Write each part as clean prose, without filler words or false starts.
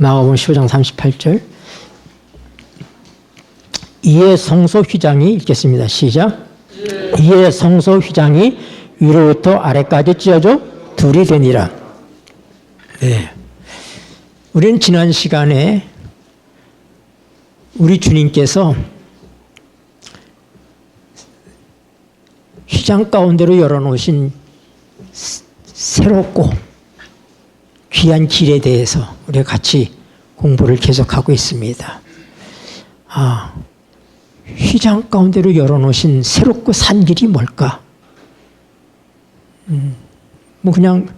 마가복음 15장 38절. 이에 성소 휘장이 읽겠습니다. 시작. 이에 성소 휘장이 위로부터 아래까지 찢어져 둘이 되니라. 네. 우리는 지난 시간에 우리 주님께서 휘장 가운데로 열어놓으신 새롭고 귀한 길에 대해서 우리가 같이 공부를 계속하고 있습니다. 휘장 가운데로 열어놓으신 새롭고 산 길이 뭘까? 그냥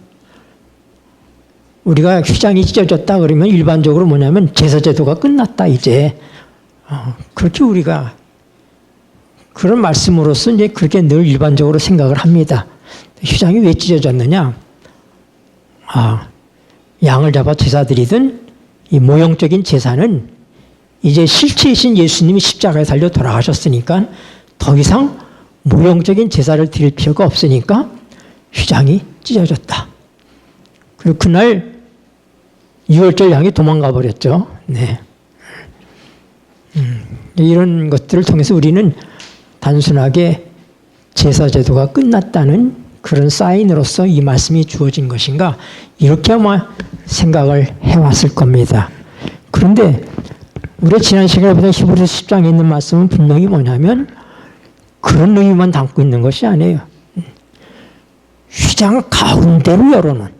우리가 휘장이 찢어졌다 그러면 일반적으로 뭐냐면 제사제도가 끝났다 이제. 그렇게 우리가 그런 말씀으로서 이제 그렇게 늘 일반적으로 생각을 합니다. 휘장이 왜 찢어졌느냐? 양을 잡아 제사드리던 이 모형적인 제사는 이제 실체이신 예수님이 십자가에 달려 돌아가셨으니까 더 이상 모형적인 제사를 드릴 필요가 없으니까 휘장이 찢어졌다. 그리고 그날 유월절 양이 도망가 버렸죠. 네. 이런 것들을 통해서 우리는 단순하게 제사제도가 끝났다는 그런 사인으로서 이 말씀이 주어진 것인가 이렇게 아마 생각을 해왔을 겁니다. 그런데 우리 지난 시간에 보던 히브리서 10장에 있는 말씀은 분명히 뭐냐면 그런 의미만 담고 있는 것이 아니에요. 휘장 가운데로 열어놓은,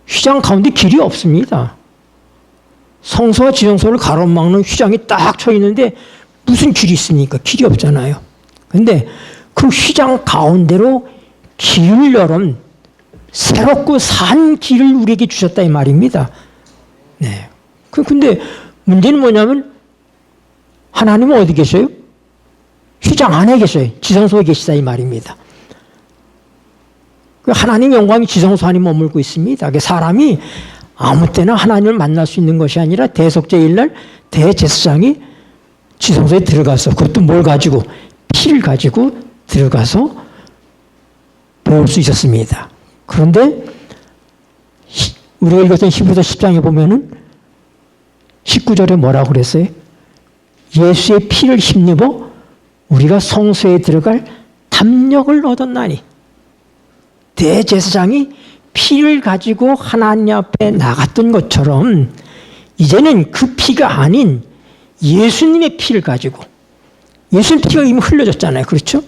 휘장 가운데 길이 없습니다. 성소와 지성소를 가로막는 휘장이 딱 쳐 있는데 무슨 길이 있습니까? 길이 없잖아요. 그런데 그 휘장 가운데로 길을 열은 새롭고 산 길을 우리에게 주셨다 이 말입니다. 네. 근데 문제는 뭐냐면 하나님은 어디 계셔요? 휘장 안에 계셔요. 지성소에 계시다 이 말입니다. 하나님의 영광이 지성소 안에 머물고 있습니다. 사람이 아무 때나 하나님을 만날 수 있는 것이 아니라 대속죄일날 대제사장이 지성소에 들어가서 그것도 뭘 가지고? 피를 가지고 들어가서 배울 수 있었습니다. 그런데 우리가 읽었던 히브리서 10장에 보면은 19절에 뭐라고 그랬어요? 예수의 피를 힘입어 우리가 성소에 들어갈 담력을 얻었나니. 대제사장이 피를 가지고 하나님 앞에 나갔던 것처럼 이제는 그 피가 아닌 예수님의 피를 가지고, 예수님 피가 이미 흘려졌잖아요. 그렇죠?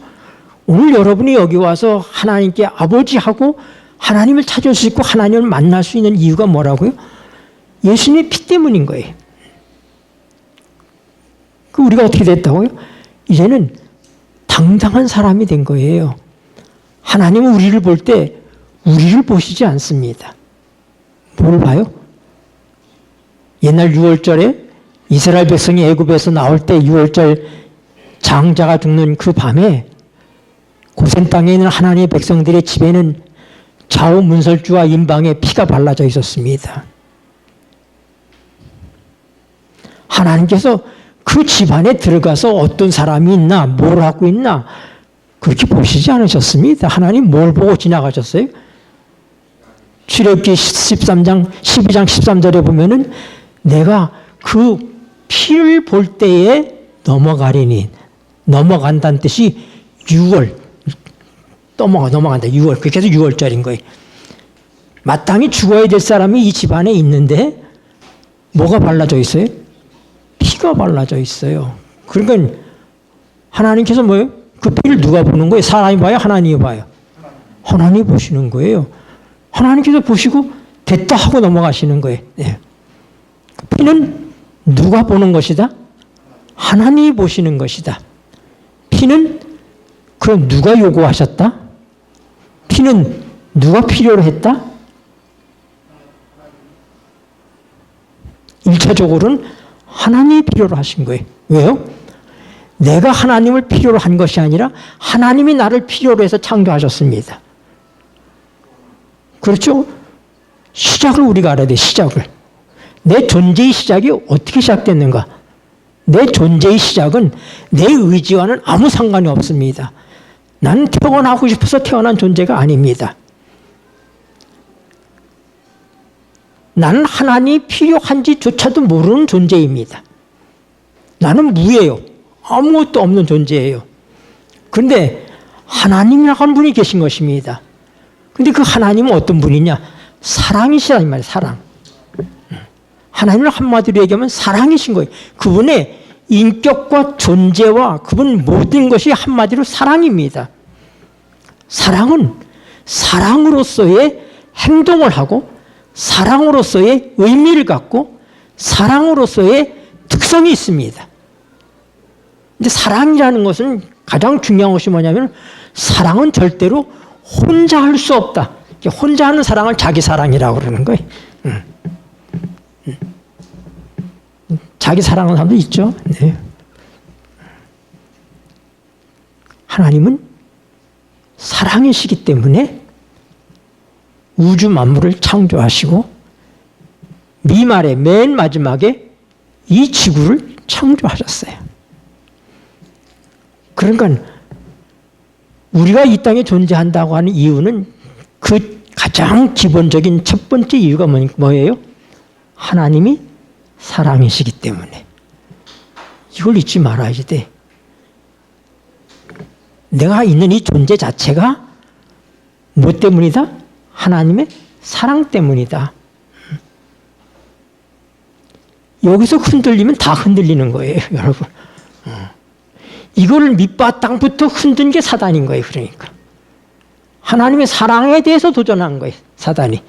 오늘 여러분이 여기 와서 하나님께 아버지하고 하나님을 찾을 수 있고 하나님을 만날 수 있는 이유가 뭐라고요? 예수님의 피 때문인 거예요. 우리가 어떻게 됐다고요? 이제는 당당한 사람이 된 거예요. 하나님은 우리를 볼 때 우리를 보시지 않습니다. 뭘 봐요? 옛날 유월절에 이스라엘 백성이 애굽에서 나올 때 유월절 장자가 죽는 그 밤에 고센 땅에 있는 하나님의 백성들의 집에는 좌우 문설주와 임방에 피가 발라져 있었습니다. 하나님께서 그 집안에 들어가서 어떤 사람이 있나, 뭘 하고 있나 그렇게 보시지 않으셨습니다. 하나님 뭘 보고 지나가셨어요? 출애굽기 12장 13절에 보면은 내가 그 피를 볼 때에 넘어가리니, 넘어간다는 뜻이 6월, 넘어간다. 6월. 그렇게 해서 6월절인 거예요. 마땅히 죽어야 될 사람이 이 집안에 있는데 뭐가 발라져 있어요? 피가 발라져 있어요. 그러니까 하나님께서 뭐예요? 그 피를 누가 보는 거예요? 사람이 봐요? 하나님이 봐요? 하나님이 보시는 거예요. 하나님께서 보시고 됐다 하고 넘어가시는 거예요. 네. 피는 누가 보는 것이다? 하나님이 보시는 것이다. 피는 그럼 누가 요구하셨다? 피는 누가 필요로 했다? 1차적으로는 하나님이 필요로 하신 거예요. 왜요? 내가 하나님을 필요로 한 것이 아니라 하나님이 나를 필요로 해서 창조하셨습니다. 그렇죠? 시작을 우리가 알아야 돼. 시작을. 내 존재의 시작이 어떻게 시작됐는가? 내 존재의 시작은 내 의지와는 아무 상관이 없습니다. 나는 태어나고 싶어서 태어난 존재가 아닙니다. 나는 하나님이 필요한지조차도 모르는 존재입니다. 나는 무예요. 아무것도 없는 존재예요. 그런데 하나님이라고 하는 분이 계신 것입니다. 근데 그 하나님은 어떤 분이냐? 사랑이시라는 말이에요. 사랑. 하나님을 한마디로 얘기하면 사랑이신 거예요. 그분의 인격과 존재와 그분 모든 것이 한마디로 사랑입니다. 사랑은 사랑으로서의 행동을 하고 사랑으로서의 의미를 갖고 사랑으로서의 특성이 있습니다. 근데 사랑이라는 것은 가장 중요한 것이 뭐냐면 사랑은 절대로 혼자 할 수 없다. 혼자 하는 사랑을 자기 사랑이라고 그러는 거예요. 자기 사랑하는 사람도 있죠. 네. 하나님은 사랑이시기 때문에 우주 만물을 창조하시고 미말의 맨 마지막에 이 지구를 창조하셨어요. 그러니까 우리가 이 땅에 존재한다고 하는 이유는 그 가장 기본적인 첫 번째 이유가 뭐예요? 하나님이 사랑이시기 때문에. 이걸 잊지 말아야지 돼. 내가 있는 이 존재 자체가 뭐 때문이다? 하나님의 사랑 때문이다. 여기서 흔들리면 다 흔들리는 거예요, 여러분. 이거를 밑바탕부터 흔든 게 사단인 거예요, 그러니까. 하나님의 사랑에 대해서 도전한 거예요, 사단이.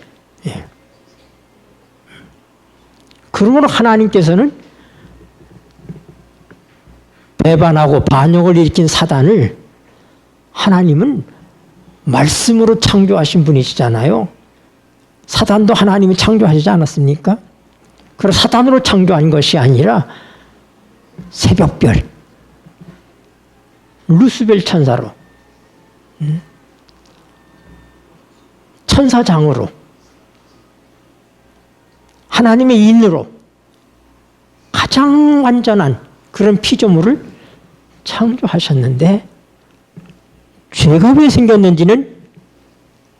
예. 그러므로 하나님께서는 배반하고 반역을 일으킨 사단을 하나님은 말씀으로 창조하신 분이시잖아요. 사단도 하나님이 창조하시지 않았습니까? 그래서 사단으로 창조한 것이 아니라 새벽별, 루스벨 천사로, 천사장으로, 하나님의 인으로 가장 완전한 그런 피조물을 창조하셨는데 죄가 왜 생겼는지는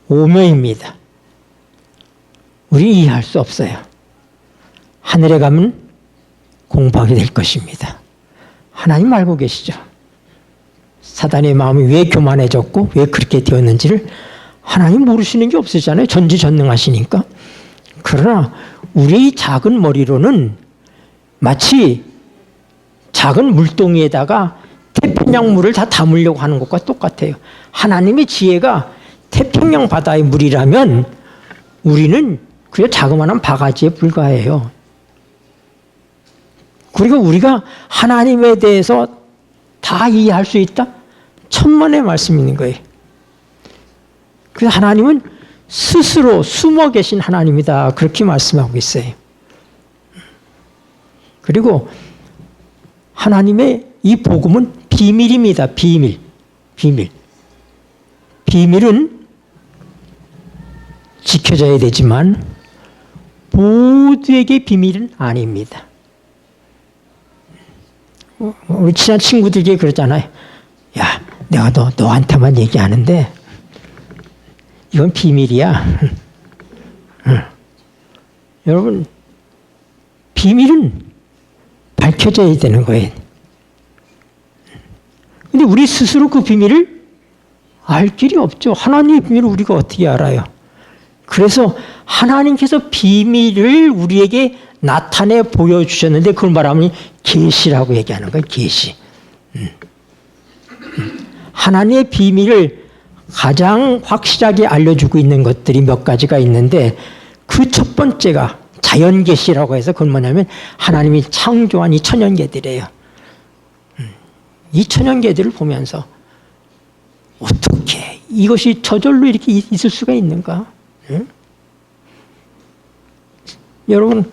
오명입니다. 우리 이해할 수 없어요. 하늘에 가면 공부하게 될 것입니다. 하나님 알고 계시죠? 사단의 마음이 왜 교만해졌고 왜 그렇게 되었는지를 하나님 모르시는 게 없으시잖아요. 전지전능하시니까. 그러나 우리 작은 머리로는 마치 작은 물동이에다가 태평양 물을 다 담으려고 하는 것과 똑같아요. 하나님의 지혜가 태평양 바다의 물이라면 우리는 그저 자그마한 바가지에 불과해요. 그리고 우리가 하나님에 대해서 다 이해할 수 있다? 천만의 말씀이 있는 거예요. 그래서 하나님은 스스로 숨어 계신 하나님이다. 그렇게 말씀하고 있어요. 그리고 하나님의 이 복음은 비밀입니다. 비밀. 비밀은 지켜져야 되지만 모두에게 비밀은 아닙니다. 우리 친한 친구들에게 그러잖아요. 야, 내가 너한테만 얘기하는데 이건 비밀이야. 여러분, 비밀은 밝혀져야 되는 거예요. 근데 우리 스스로 그 비밀을 알 길이 없죠. 하나님의 비밀을 우리가 어떻게 알아요? 그래서 하나님께서 비밀을 우리에게 나타내 보여주셨는데 그걸 말하면 계시라고 얘기하는 거예요. 계시. 하나님의 비밀을 가장 확실하게 알려주고 있는 것들이 몇 가지가 있는데 그 첫 번째가 자연계시라고 해서 그건 뭐냐면 하나님이 창조한 이 천연계들이에요. 이 천연계들을 보면서 어떻게 이것이 저절로 이렇게 있을 수가 있는가? 응? 여러분,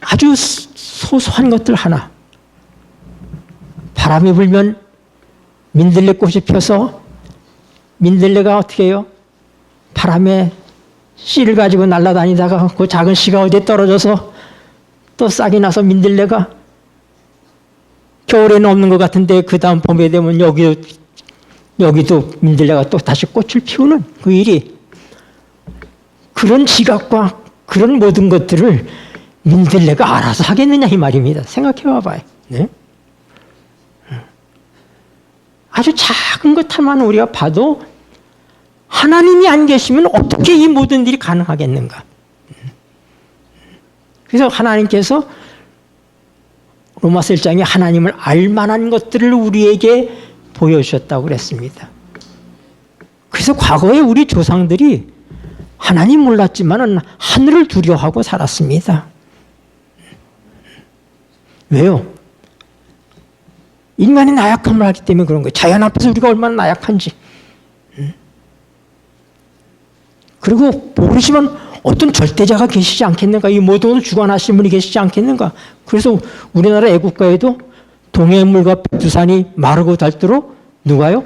아주 소소한 것들 하나, 바람이 불면 민들레꽃이 펴서 민들레가 어떻게 해요? 바람에 씨를 가지고 날아다니다가 그 작은 씨가 어디에 떨어져서 또 싹이 나서 민들레가 겨울에는 없는 것 같은데 그 다음 봄에 되면 여기도 민들레가 또 다시 꽃을 피우는 그 일이, 그런 지각과 그런 모든 것들을 민들레가 알아서 하겠느냐 이 말입니다. 생각해 봐봐요. 네? 아주 작은 것 하나만 우리가 봐도 하나님이 안 계시면 어떻게 이 모든 일이 가능하겠는가. 그래서 하나님께서 로마서 1장에 하나님을 알만한 것들을 우리에게 보여주셨다고 그랬습니다. 그래서 과거에 우리 조상들이 하나님 몰랐지만 하늘을 두려워하고 살았습니다. 왜요? 인간이 나약함을 하기 때문에 그런 거예요. 자연 앞에서 우리가 얼마나 나약한지. 그리고 모르시면 어떤 절대자가 계시지 않겠는가? 이 모든 것을 주관하시는 분이 계시지 않겠는가? 그래서 우리나라 애국가에도 동해물과 백두산이 마르고 닳도록 누가요?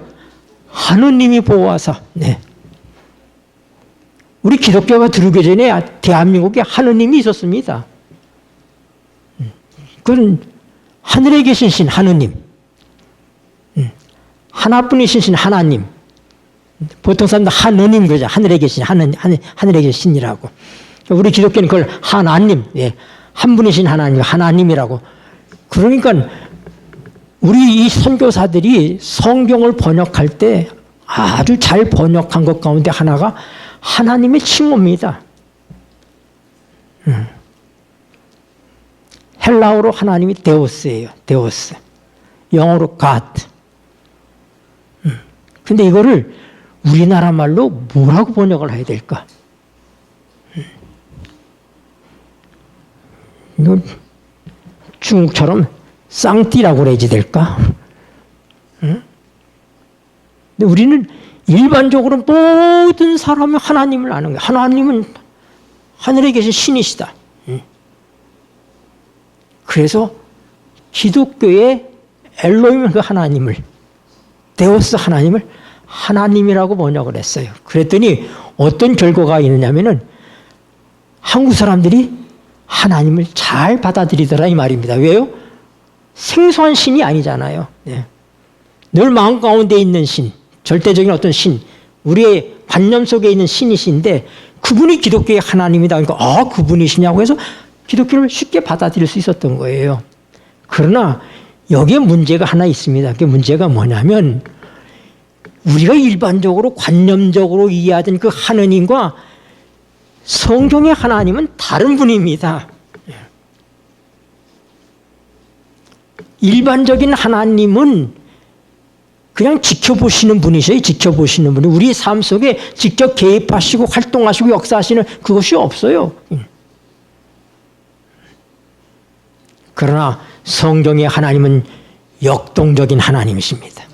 하느님이 보호하사. 네. 우리 기독교가 들어오기 전에 대한민국에 하느님이 있었습니다. 그건 하늘에 계신 신 하느님. 하나뿐이신 신 하나님. 보통 사람들 하느님 그러죠. 하늘에 계신 하늘에 계신 신이라고. 우리 기독교는 그걸 하나님, 예, 한 분이신 하나님, 하나님이라고. 그러니까 우리 이 선교사들이 성경을 번역할 때 아주 잘 번역한 것 가운데 하나가 하나님의 칭호입니다. 헬라어로 하나님이 데오스예요. 데오스. 영어로 God. 근데 이거를 우리나라 말로 뭐라고 번역을 해야 될까? 이거 중국처럼 쌍띠라고 그래야지 될까? 근데 우리는 일반적으로 모든 사람이 하나님을 아는 거예요. 하나님은 하늘에 계신 신이시다. 그래서 기독교의 엘로힘 그 하나님을, 데오스 하나님을 하나님이라고 번역을 했어요. 그랬더니 어떤 결과가 있느냐면은 한국 사람들이 하나님을 잘 받아들이더라 이 말입니다. 왜요? 생소한 신이 아니잖아요. 네. 늘 마음 가운데 있는 신, 절대적인 어떤 신, 우리의 관념 속에 있는 신이신데 그분이 기독교의 하나님이다. 그러니까 그분이시냐고 해서 기독교를 쉽게 받아들일 수 있었던 거예요. 그러나 여기에 문제가 하나 있습니다. 그 문제가 뭐냐면 우리가 일반적으로 관념적으로 이해하던 그 하느님과 성경의 하나님은 다른 분입니다. 일반적인 하나님은 그냥 지켜보시는 분이셔요. 지켜보시는 분이. 우리 삶 속에 직접 개입하시고 활동하시고 역사하시는 그것이 없어요. 그러나 성경의 하나님은 역동적인 하나님이십니다.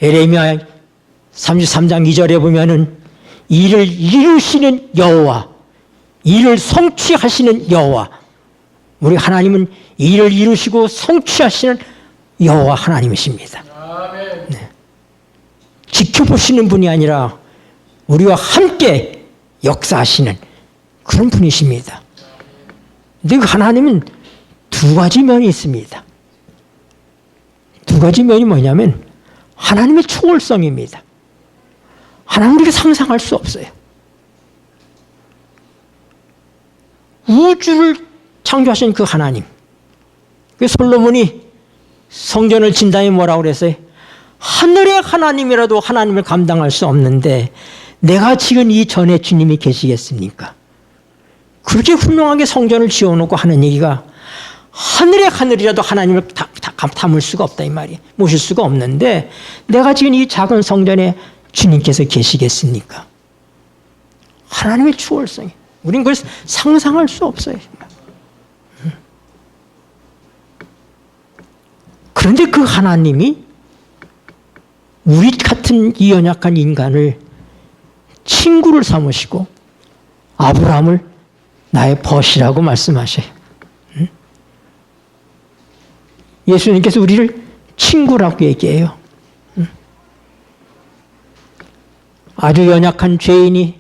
에레미야 33장 2절에 보면은 이를 이루시는 여호와, 이를 성취하시는 여호와. 우리 하나님은 이를 이루시고 성취하시는 여호와 하나님이십니다. 네. 지켜보시는 분이 아니라 우리와 함께 역사하시는 그런 분이십니다. 근데 그 하나님은 두 가지 면이 있습니다. 두 가지 면이 뭐냐면 하나님의 초월성입니다. 하나님 우리가 상상할 수 없어요. 우주를 창조하신 그 하나님. 그 솔로몬이 성전을 진 다음에 뭐라고 그랬어요? 하늘의 하나님이라도 하나님을 감당할 수 없는데 내가 지은 이 전에 주님이 계시겠습니까? 그렇게 훌륭하게 성전을 지어놓고 하는 얘기가 하늘의 하늘이라도 하나님을 담을 수가 없다 이 말이에요. 모실 수가 없는데 내가 지은 이 작은 성전에 주님께서 계시겠습니까? 하나님의 초월성이. 우린 그걸 상상할 수 없어요. 그런데 그 하나님이 우리 같은 이 연약한 인간을 친구를 삼으시고 아브라함을 나의 벗이라고 말씀하셔요. 예수님께서 우리를 친구라고 얘기해요. 아주 연약한 죄인이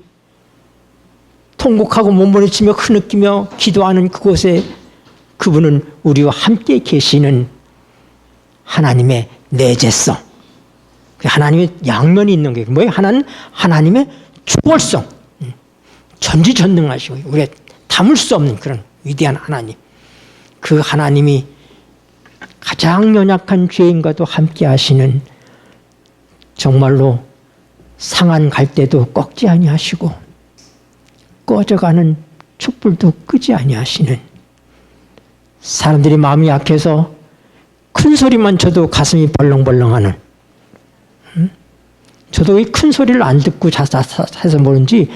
통곡하고 몸부림치며 흐느끼며 기도하는 그곳에 그분은 우리와 함께 계시는 하나님의 내재성. 하나님의 양면이 있는 거예요. 뭐예요? 하나는 하나님의 초월성. 전지전능하시고 우리가 담을 수 없는 그런 위대한 하나님, 그 하나님이 가장 연약한 죄인과도 함께 하시는, 정말로 상한 갈대도 꺾지 아니하시고 꺼져가는 촛불도 끄지 아니하시는, 사람들이 마음이 약해서 큰 소리만 쳐도 가슴이 벌렁벌렁하는, 저도 이 큰 소리를 안 듣고 해서 모른지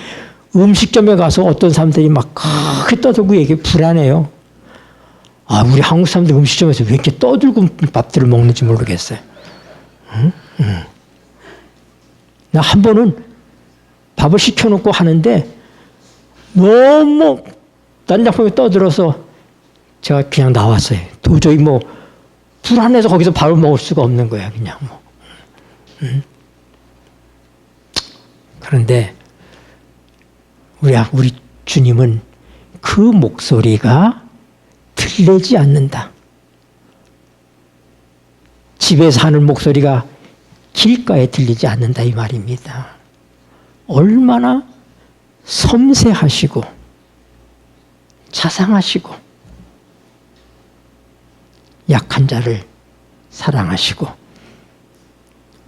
음식점에 가서 어떤 사람들이 막 크게 떠들고 얘기 불안해요. 아, 우리 한국 사람들 음식점에서 왜 이렇게 떠들고 밥들을 먹는지 모르겠어요. 나 한 번은 밥을 시켜놓고 하는데 너무 난장판에 떠들어서 제가 그냥 나왔어요. 도저히 뭐 불안해서 거기서 밥을 먹을 수가 없는 거야, 그냥 뭐. 그런데 우리 주님은 그 목소리가 들리지 않는다. 집에서 하는 목소리가 길가에 들리지 않는다, 이 말입니다. 얼마나 섬세하시고 자상하시고 약한 자를 사랑하시고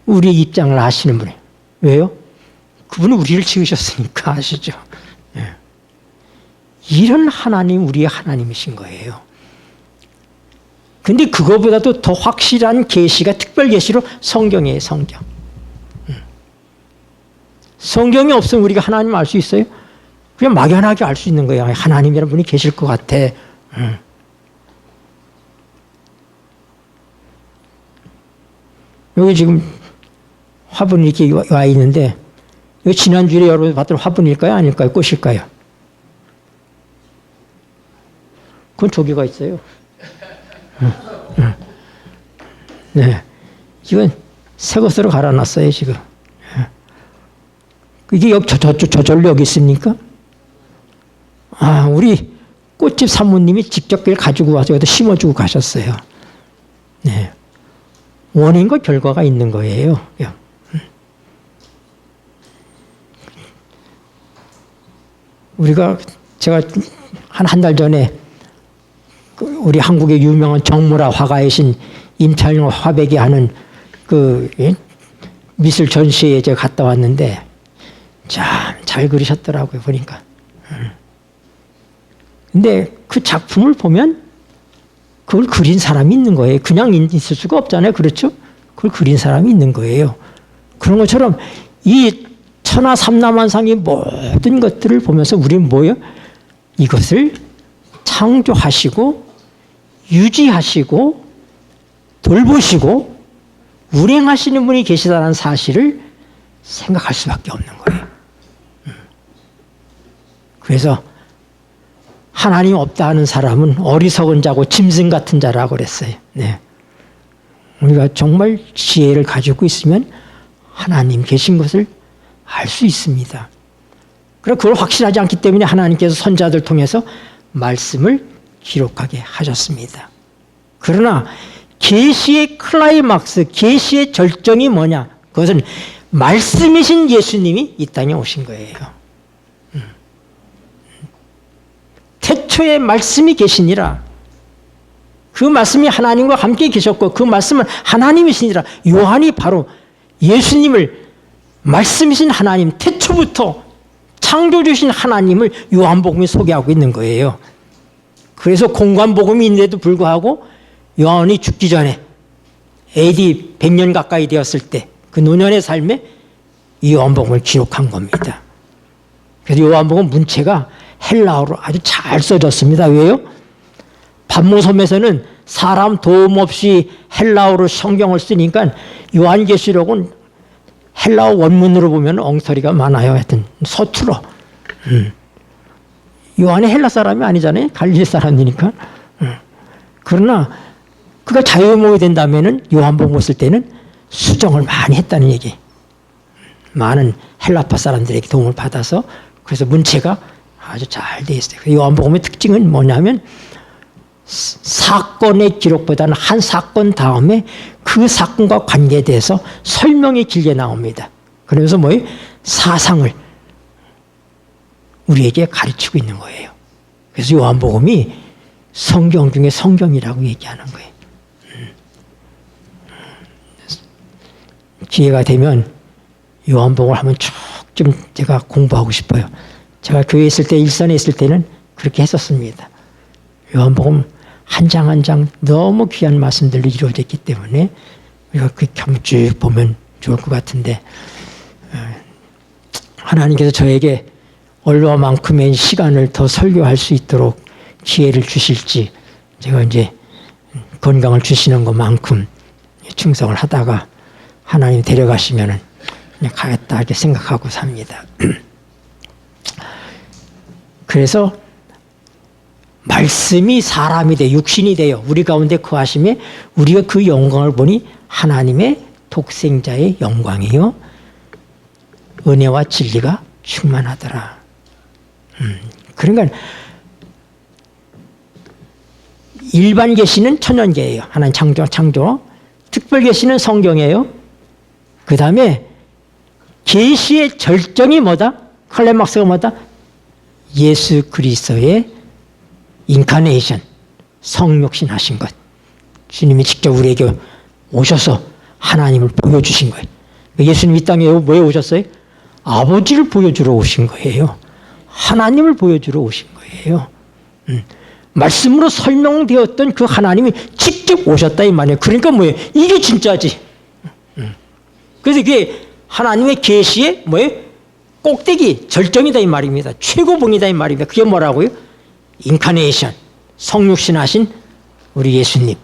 우리 입장을 아시는 분이에요. 왜요? 그분은 우리를 지으셨으니까 아시죠. 예. 이런 하나님, 우리의 하나님이신 거예요. 근데 그거보다도 더 확실한 계시가 특별 계시로 성경이에요, 성경. 성경이 없으면 우리가 하나님 알 수 있어요? 그냥 막연하게 알 수 있는 거예요. 하나님이라는 분이 계실 것 같아. 여기 지금 화분이 이렇게 와 있는데, 이거 지난주에 여러분 봤던 화분일까요? 아닐까요? 꽃일까요? 그건 조개가 있어요. 네. 이건 새 것으로 갈아놨어요, 지금. 이게 저절로 여기 있습니까? 아, 우리 꽃집 사모님이 직접 그걸 가지고 와서 여기다 심어주고 가셨어요. 네. 원인과 결과가 있는 거예요. 제가 한 달 전에 우리 한국의 유명한 정무라 화가이신 임찬용 화백이 하는 그 미술 전시회에 제가 갔다 왔는데 참 잘 그리셨더라고요, 보니까. 근데 그 작품을 보면 그걸 그린 사람이 있는 거예요. 그냥 있을 수가 없잖아요. 그렇죠? 그걸 그린 사람이 있는 거예요. 그런 것처럼 이 천하 삼라만상의 모든 것들을 보면서 우리는 뭐예요? 이것을 창조하시고 유지하시고 돌보시고 운행하시는 분이 계시다는 사실을 생각할 수밖에 없는 거예요. 그래서 하나님 없다 하는 사람은 어리석은 자고 짐승 같은 자라고 그랬어요. 네. 우리가 정말 지혜를 가지고 있으면 하나님 계신 것을 알 수 있습니다. 그리고 그걸 확신하지 않기 때문에 하나님께서 선자들 통해서 말씀을 기록하게 하셨습니다. 그러나 계시의 클라이막스, 계시의 절정이 뭐냐? 그것은 말씀이신 예수님이 이 땅에 오신 거예요. 태초에 말씀이 계시니라. 그 말씀이 하나님과 함께 계셨고 그 말씀은 하나님이시니라. 요한이 바로 예수님을 말씀이신 하나님, 태초부터 창조주신 하나님을 요한복음이 소개하고 있는 거예요. 그래서 공관복음이 있는데도 불구하고 요한이 죽기 전에 AD 100년 가까이 되었을 때 그 노년의 삶에 이 요한복음을 기록한 겁니다. 그래서 요한복음 문체가 헬라어로 아주 잘 써졌습니다. 왜요? 반모섬에서는 사람 도움 없이 헬라어로 성경을 쓰니까 요한계시록은 헬라어 원문으로 보면 엉터리가 많아요. 하여튼 서툴어. 요한이 헬라 사람이 아니잖아요. 갈릴리 사람이니까. 그러나 그가 자유목이 된다면은 요한복음을 쓸 때는 수정을 많이 했다는 얘기. 많은 헬라파 사람들에게 도움을 받아서 그래서 문체가 아주 잘 돼 있어요. 요한복음의 특징은 뭐냐면 사건의 기록보다는 한 사건 다음에 그 사건과 관계돼서 설명이 길게 나옵니다. 그러면서 뭐예요? 사상을 우리에게 가르치고 있는 거예요. 그래서 요한복음이 성경 중에 성경이라고 얘기하는 거예요. 기회가 되면 요한복음을 한번 쭉 좀 제가 공부하고 싶어요. 제가 교회에 있을 때, 일선에 있을 때는 그렇게 했었습니다. 요한복음 한 장 한 장 너무 귀한 말씀들로 이루어졌기 때문에 우리가 그렇게 한번 쭉 보면 좋을 것 같은데, 하나님께서 저에게 얼마만큼의 시간을 더 설교할 수 있도록 기회를 주실지, 제가 이제 건강을 주시는 것만큼 충성을 하다가 하나님 데려가시면은 그냥 가겠다 이렇게 생각하고 삽니다. 그래서 말씀이 사람이 돼 육신이 되어 우리 가운데 거하심에 우리가 그 영광을 보니 하나님의 독생자의 영광이요 은혜와 진리가 충만하더라. 그러니까 일반 계시는 천연계예요. 하나님 창조. 특별 계시는 성경이에요. 그 다음에 계시의 절정이 뭐다? 클라이막스가 뭐다? 예수 그리스도의 인카네이션, 성육신 하신 것. 주님이 직접 우리에게 오셔서 하나님을 보여주신 거예요. 예수님 이 땅에 왜 오셨어요? 아버지를 보여주러 오신 거예요. 하나님을 보여주러 오신 거예요. 말씀으로 설명되었던 그 하나님이 직접 오셨다 이 말이에요. 그러니까 뭐예요? 이게 진짜지. 그래서 이게 하나님의 계시의 뭐예요? 꼭대기, 절정이다 이 말입니다. 최고봉이다 이 말입니다. 그게 뭐라고요? 인카네이션, 성육신하신 우리 예수님.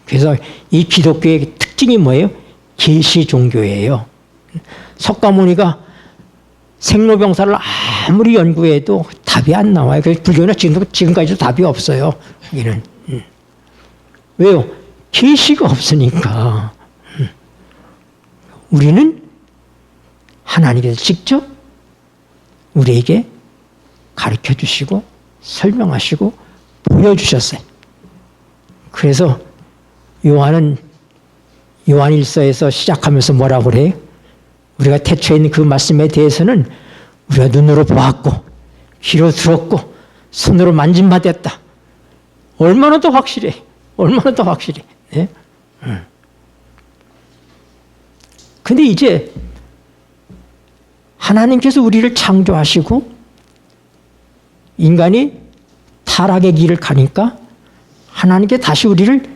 그래서 이 기독교의 특징이 뭐예요? 계시 종교예요. 석가모니가 생로병사를 아무리 연구해도 답이 안 나와요. 그래서 불교는 지금까지도 답이 없어요. 여기는. 왜요? 계시가 없으니까. 우리는 하나님께서 직접 우리에게 가르쳐 주시고 설명하시고 보여주셨어요. 그래서 요한은 요한일서에서 시작하면서 뭐라고 그래요? 우리가 태초에 있는 그 말씀에 대해서는 우리가 눈으로 보았고 귀로 들었고 손으로 만진받았다. 얼마나 더 확실해. 얼마나 더 확실해. 네? 근데 이제 하나님께서 우리를 창조하시고 인간이 타락의 길을 가니까 하나님께 다시 우리를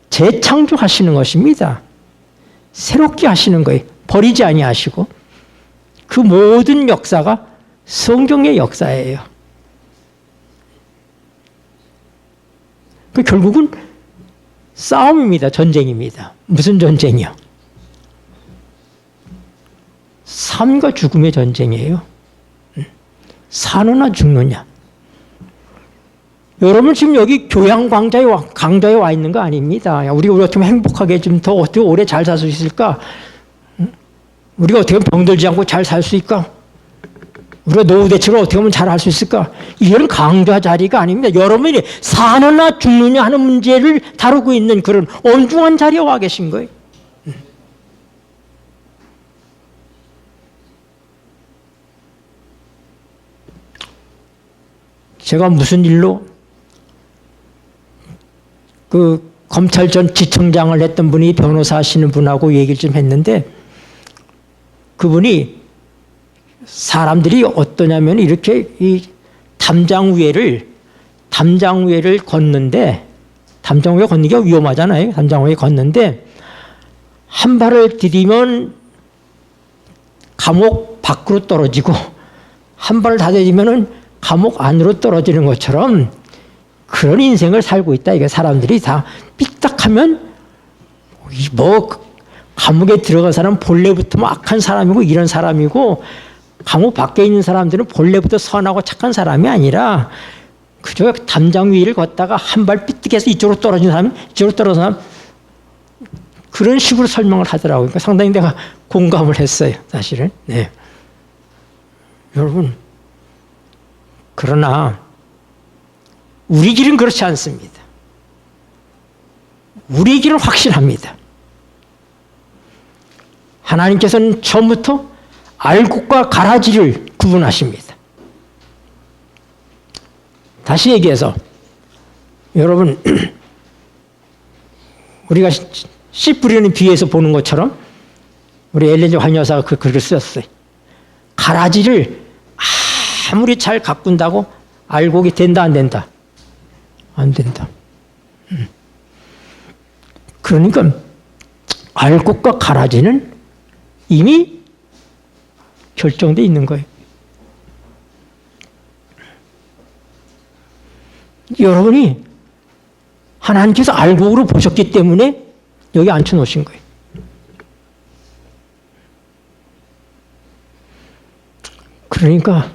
재창조하시는 것입니다. 새롭게 하시는 거예요. 버리지 아니하시고. 그 모든 역사가 성경의 역사예요. 그 결국은 싸움입니다. 전쟁입니다. 무슨 전쟁이요? 삶과 죽음의 전쟁이에요. 사느냐 죽느냐. 여러분 지금 여기 교양 강좌에 와 있는 거 아닙니다. 우리가 어떻게 행복하게 좀 더 어떻게 오래 잘 살 수 있을까? 우리가 어떻게 병들지 않고 잘 살 수 있을까? 우리가 노후 대책을 어떻게 하면 잘 할 수 있을까? 이런 강좌 자리가 아닙니다. 여러분이 사느냐 죽느냐 하는 문제를 다루고 있는 그런 엄중한 자리에 와 계신 거예요. 제가 무슨 일로 그 검찰 전 지청장을 했던 분이 변호사 하시는 분하고 얘기를 좀 했는데 그분이 사람들이 어떠냐면 이렇게 이 담장 위에를 걷는데 담장 위에 걷는 게 위험하잖아요. 담장 위에 걷는데 한 발을 디디면 감옥 밖으로 떨어지고 한 발을 다 디디면은 감옥 안으로 떨어지는 것처럼 그런 인생을 살고 있다. 이게 사람들이 다 삐딱하면 뭐 감옥에 들어간 사람은 본래부터 뭐 악한 사람이고 이런 사람이고 감옥 밖에 있는 사람들은 본래부터 선하고 착한 사람이 아니라 그저 담장 위를 걷다가 한 발 삐뚤게해서 이쪽으로 떨어진 사람, 이쪽으로 떨어진 사람 그런 식으로 설명을 하더라고요. 그러니까 상당히 내가 공감을 했어요. 사실은. 네. 여러분 그러나 우리 길은 그렇지 않습니다. 우리 길은 확실합니다. 하나님께서는 처음부터 알곡과 가라지를 구분하십니다. 다시 얘기해서 여러분 우리가 씨 뿌리는 비에서 보는 것처럼 우리 엘렌 화이트 여사가 그 글을 썼어요. 가라지를 아무리 잘 가꾼다고 알곡이 된다 안 된다? 안 된다. 그러니까 알곡과 가라지는 이미 결정되어 있는 거예요. 여러분이 하나님께서 알곡으로 보셨기 때문에 여기 앉혀놓으신 거예요. 그러니까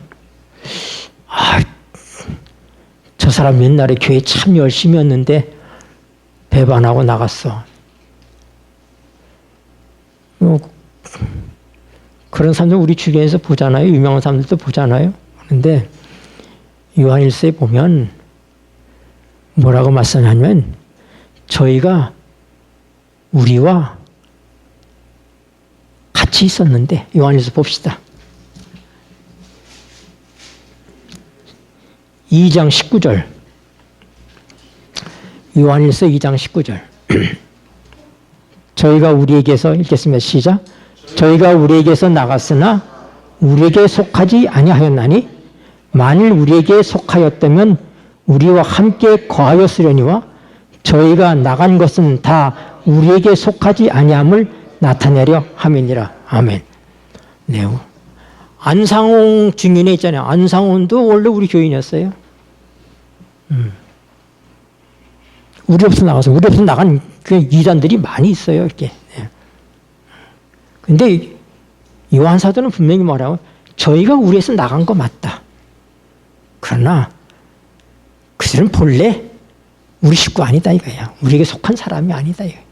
저 사람 옛날에 교회 참 열심히 했는데 배반하고 나갔어. 그런 사람들 우리 주변에서 보잖아요. 유명한 사람들도 보잖아요. 그런데 요한일서에 보면 뭐라고 말씀하냐면 저희가 우리와 같이 있었는데 요한일서 봅시다. 2장 19절 요한일서 2장 19절 저희가 우리에게서 읽겠습니다. 시작. 저희가 우리에게서 나갔으나 우리에게 속하지 아니하였나니 만일 우리에게 속하였다면 우리와 함께 거하였으려니와 저희가 나간 것은 다 우리에게 속하지 아니함을 나타내려 함이니라. 아멘. 네. 안상홍 증인에 있잖아요. 안상홍도 원래 우리 교인이었어요. 우리 없어 나가서 우리 없어 나간 그 이단들이 많이 있어요. 이렇게. 근데 요한 사도는 분명히 말하고 저희가 우리에서 나간 거 맞다. 그러나 그들은 본래 우리 식구 아니다 이거야. 우리에게 속한 사람이 아니다 이거야.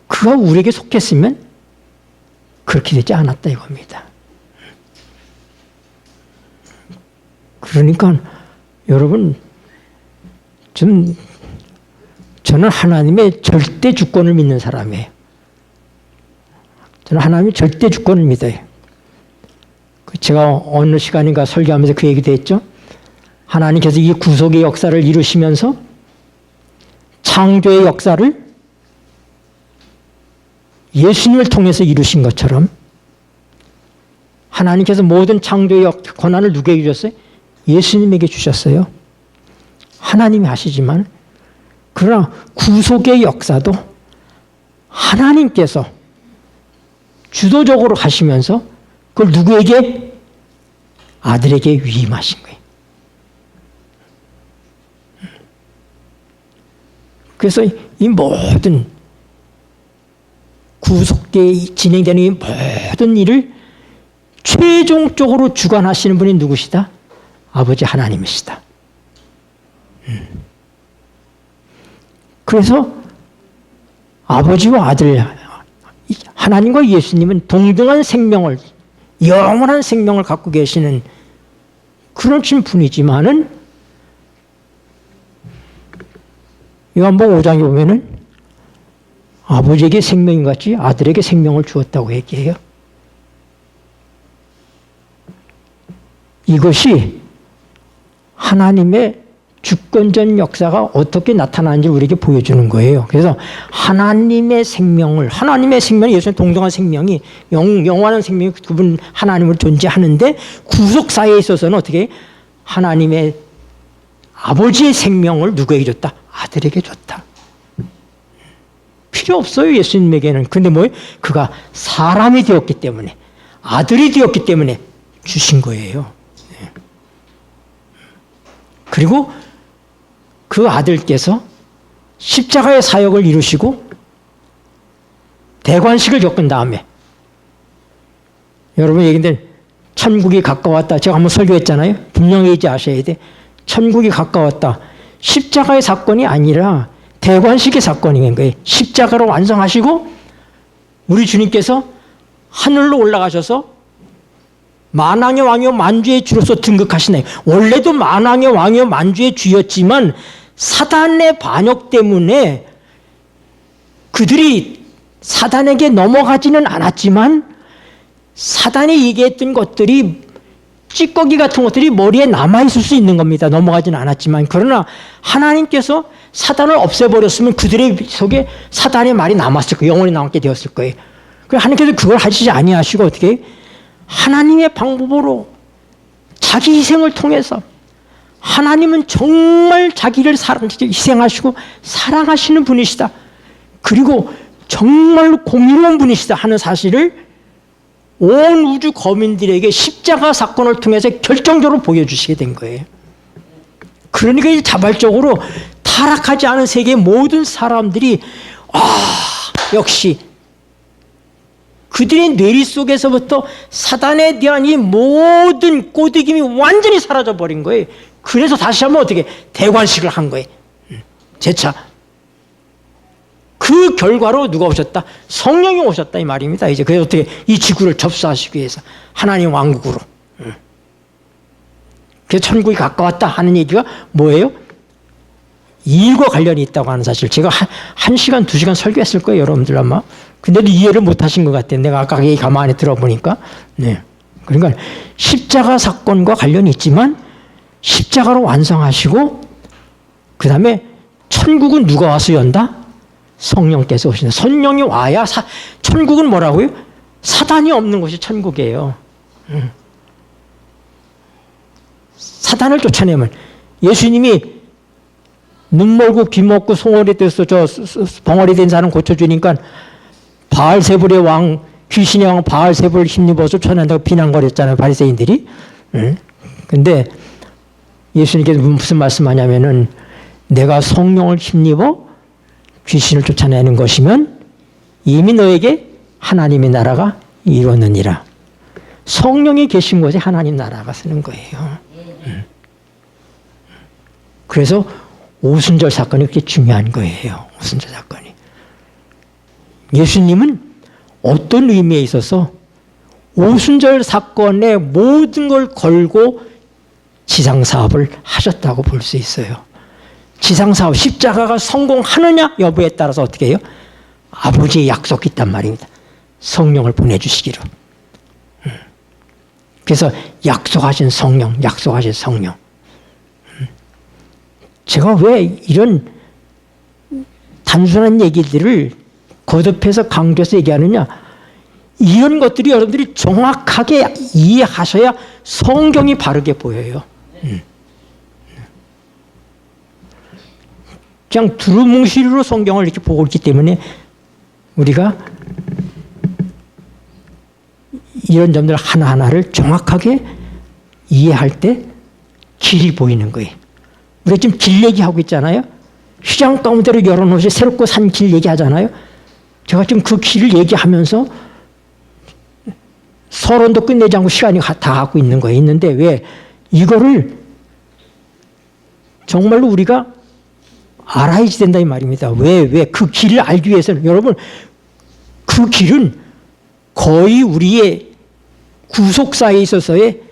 그가 우리에게 속했으면 그렇게 되지 않았다 이겁니다. 그러니까 여러분 저는 하나님의 절대 주권을 믿는 사람이에요. 저는 하나님의 절대 주권을 믿어요. 제가 어느 시간인가 설교하면서 그 얘기도 했죠. 하나님께서 이 구속의 역사를 이루시면서 창조의 역사를 예수님을 통해서 이루신 것처럼 하나님께서 모든 창조의 권한을 누구에게 주셨어요? 예수님에게 주셨어요. 하나님이 하시지만 그러나 구속의 역사도 하나님께서 주도적으로 하시면서 그걸 누구에게? 아들에게 위임하신 거예요. 그래서 이 모든 구속계에 진행되는 이 모든 일을 최종적으로 주관하시는 분이 누구시다? 아버지 하나님이시다. 그래서 아버지와 아들, 하나님과 예수님은 동등한 생명을, 영원한 생명을 갖고 계시는 그런 분이지만은 요한복음 5장에 보면은 아버지에게 생명인 같이 아들에게 생명을 주었다고 얘기해요. 이것이 하나님의 주권적 역사가 어떻게 나타나는지 우리에게 보여주는 거예요. 그래서 하나님의 생명이 예수님 동등한 생명이 영원한 생명이 그분 하나님으로 존재하는데 구속사에 있어서는 어떻게 하나님의 아버지의 생명을 누구에게 줬다? 아들에게 줬다. 필요 없어요, 예수님에게는. 근데 뭐예요? 그가 사람이 되었기 때문에, 아들이 되었기 때문에 주신 거예요. 그리고 그 아들께서 십자가의 사역을 이루시고 대관식을 겪은 다음에 여러분 얘기인데 천국이 가까웠다. 제가 한번 설교했잖아요. 분명히 이제 아셔야 돼. 천국이 가까웠다. 십자가의 사건이 아니라 대관식의 사건인 거예요. 십자가로 완성하시고 우리 주님께서 하늘로 올라가셔서 만왕의 왕이요 만주의 주로서 등극하시네. 원래도 만왕의 왕이요 만주의 주였지만 사단의 반역 때문에 그들이 사단에게 넘어가지는 않았지만 사단이 얘기했던 것들이 찌꺼기 같은 것들이 머리에 남아있을 수 있는 겁니다. 넘어가지는 않았지만. 그러나 하나님께서 사단을 없애버렸으면 그들의 속에 사단의 말이 남았을 거예요. 영원히 남게 되었을 거예요. 그래서 하나님께서 그걸 하시지 아니하시고 어떻게 하나님의 방법으로 자기 희생을 통해서 하나님은 정말 자기를 희생하시고 사랑하시는 분이시다. 그리고 정말로 공의로운 분이시다 하는 사실을 온 우주 거민들에게 십자가 사건을 통해서 결정적으로 보여주시게 된 거예요. 그러니까 이제 자발적으로 타락하지 않은 세계의 모든 사람들이 역시 그들의 뇌리 속에서부터 사단에 대한 이 모든 꼬드김이 완전히 사라져버린 거예요. 그래서 다시 한번 어떻게 대관식을 한 거예요. 재차. 그 결과로 누가 오셨다? 성령이 오셨다 이 말입니다. 이제 그래서 어떻게 이 지구를 접수하시기 위해서 하나님 왕국으로. 그래서 천국이 가까웠다 하는 얘기가 뭐예요? 일과 관련이 있다고 하는 사실. 제가 한 시간, 2시간 설교했을 거예요, 여러분들 아마. 근데도 이해를 못 하신 것 같아요. 내가 아까 얘기 가만히 들어보니까. 네. 그러니까 십자가 사건과 관련이 있지만 십자가로 완성하시고 그 다음에 천국은 누가 와서 연다? 성령께서 오신다. 성령이 와야 천국은 뭐라고요? 사단이 없는 곳이 천국이에요. 사단을 쫓아내면 예수님이 눈 멀고 귀 먹고 송어리 돼서 저 벙어리 된 사람 고쳐주니까 바알세불의 왕 귀신의 왕 바알세불을 힘입어서 쫓아낸다고 비난거렸잖아요. 바리새인들이. 근데 예수님께서 무슨 말씀하냐면은 내가 성령을 힘입어 귀신을 쫓아내는 것이면 이미 너에게 하나님의 나라가 이루어느니라. 성령이 계신 곳에 하나님 나라가 쓰는 거예요. 그래서 오순절 사건이 그렇게 중요한 거예요. 오순절 사건이. 예수님은 어떤 의미에 있어서 오순절 사건에 모든 걸 걸고 지상사업을 하셨다고 볼 수 있어요. 지상사업, 십자가가 성공하느냐 여부에 따라서 어떻게 해요? 아버지의 약속이 있단 말입니다. 성령을 보내주시기로. 그래서 약속하신 성령, 약속하신 성령. 제가 왜 이런 단순한 얘기들을 거듭해서 강조해서 얘기하느냐? 이런 것들이 여러분들이 정확하게 이해하셔야 성경이 바르게 보여요. 그냥 두루뭉실로 성경을 이렇게 보고 있기 때문에 우리가 이런 점들 하나하나를 정확하게 이해할 때 길이 보이는 거예요. 우리가 지금 길 얘기하고 있잖아요. 휘장 가운데로 열어놓으시 새롭고 산 길 얘기하잖아요. 제가 지금 그 길을 얘기하면서 서론도 끝내지 않고 시간이 다 갖고 있는 거예요. 있는데 왜 이거를 정말로 우리가 알아야지 된다 이 말입니다. 왜 그 길을 알기 위해서는 여러분 그 길은 거의 우리의 구속사에 있어서의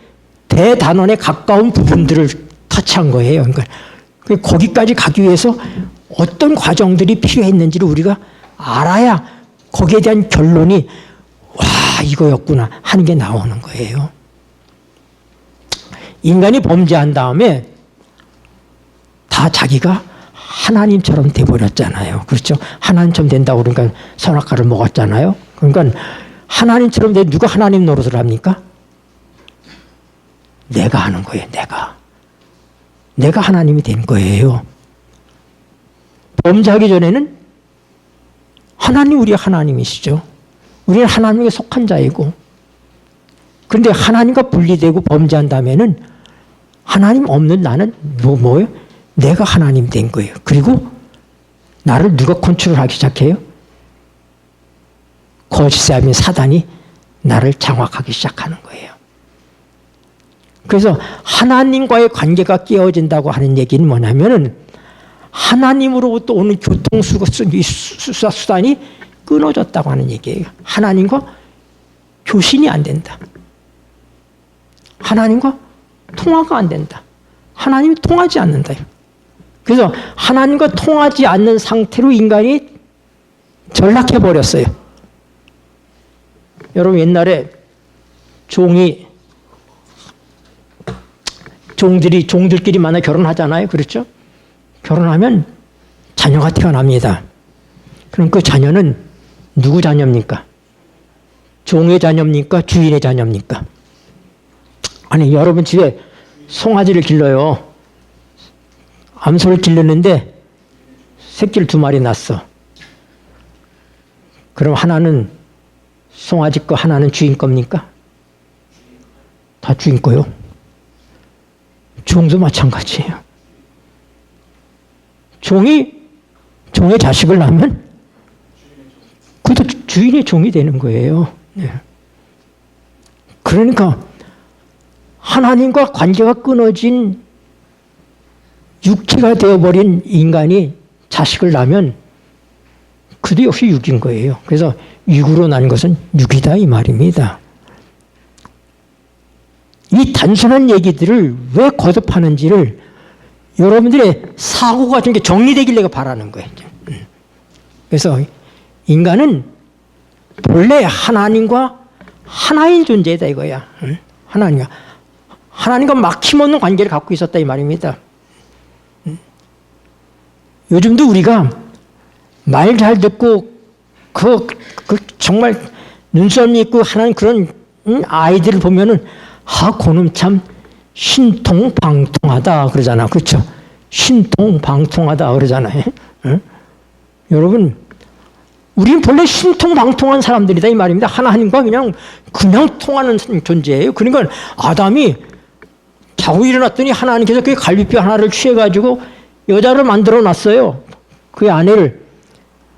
대단원에 가까운 부분들을 터치한 거예요. 그러니까 거기까지 가기 위해서 어떤 과정들이 필요했는지를 우리가 알아야 거기에 대한 결론이 와 이거였구나 하는 게 나오는 거예요. 인간이 범죄한 다음에 다 자기가 하나님처럼 돼버렸잖아요. 그렇죠? 하나님처럼 된다고 그러니까 선악과를 먹었잖아요. 그러니까 하나님처럼 돼 누가 하나님 노릇을 합니까? 내가 하는 거예요. 내가 하나님이 된 거예요. 범죄하기 전에는 하나님 우리 하나님이시죠. 우리는 하나님에게 속한 자이고 그런데 하나님과 분리되고 범죄한 다음에는 하나님 없는 나는 뭐예요? 내가 하나님 된 거예요. 그리고 나를 누가 컨트롤하기 시작해요? 거짓사람인 사단이 나를 장악하기 시작하는 거예요. 그래서 하나님과의 관계가 깨어진다고 하는 얘기는 뭐냐면은 하나님으로부터 오는 교통수단이 끊어졌다고 하는 얘기예요. 하나님과 교신이 안 된다. 하나님과 통화가 안 된다. 하나님이 통하지 않는다. 그래서 하나님과 통하지 않는 상태로 인간이 전락해버렸어요. 여러분 옛날에 종들끼리 만나 결혼하잖아요. 그렇죠? 결혼하면 자녀가 태어납니다. 그럼 그 자녀는 누구 자녀입니까? 종의 자녀입니까? 주인의 자녀입니까? 아니, 여러분 집에 송아지를 길러요. 암소를 길렀는데 새끼를 2마리 낳았어. 그럼 하나는 송아지 거, 하나는 주인 겁니까? 다 주인 거요. 종도 마찬가지예요. 종의 자식을 낳으면 그것도 주인의 종이 되는 거예요. 네. 그러니까 하나님과 관계가 끊어진 육체가 되어버린 인간이 자식을 낳으면 그도 역시 육인 거예요. 그래서 육으로 난 것은 육이다 이 말입니다. 이 단순한 얘기들을 왜 거듭하는지를 여러분들의 사고가 좀 정리되길 내가 바라는 거예요. 그래서 인간은 본래 하나님과 하나인 존재다 이거야. 하나님과 막힘없는 관계를 갖고 있었다 이 말입니다. 요즘도 우리가 말 잘 듣고 정말 눈썹이 있고 하는 그런 아이들을 보면은 그놈 참 신통방통하다 그러잖아. 그렇죠? 신통방통하다 그러잖아요. 응? 여러분, 우리는 본래 신통방통한 사람들이다 이 말입니다. 하나님과 그냥 통하는 존재예요. 그러니까 아담이 자고 일어났더니 하나님께서 그 갈비뼈 하나를 취해가지고 여자를 만들어 놨어요. 그 아내를.